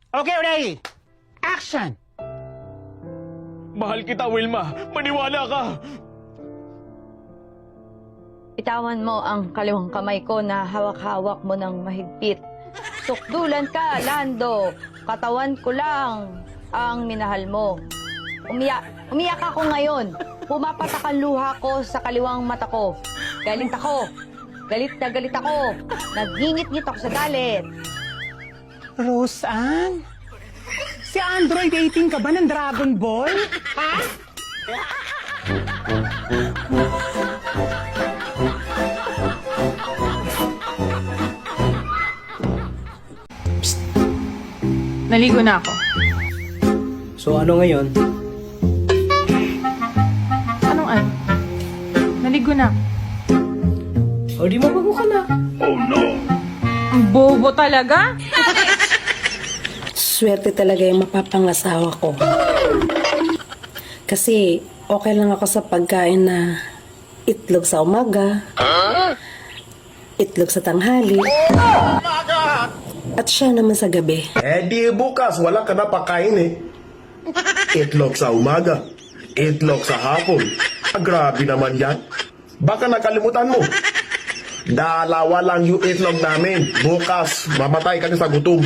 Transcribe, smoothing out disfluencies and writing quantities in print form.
Okay, ready? Action! Mahal kita, Wilma. Maniwala ka. Itawan mo ang kaliwang kamay ko na hawak-hawak mo ng mahigpit. Sukdulan ka, Lando. Katawan ko lang ang minahal mo. Umiyak ako ngayon. Pumapatak ang luha ko sa kaliwang mata ko. Galit ako. Galit na galit ako. Nagingit-ngit ako sa galit. Roseanne? Si Android 18 ka ba ng Dragon Ball? Ha? Naligo na ako. So ano ngayon? Anong ano? Naligo na. O di mabago ka na. Ang bobo talaga? Swerte talaga yung mapapangasawa ko. Kasi okay lang ako sa pagkain na itlog sa umaga, itlog sa tanghali, at siya naman sa gabi. Eh di bukas, wala ka na pakain eh. Itlog sa umaga, itlog sa hapon. Grabe naman yan. Baka nakalimutan mo. Dalawa lang yung itlog namin. Bukas, mamatay ka na sa gutom.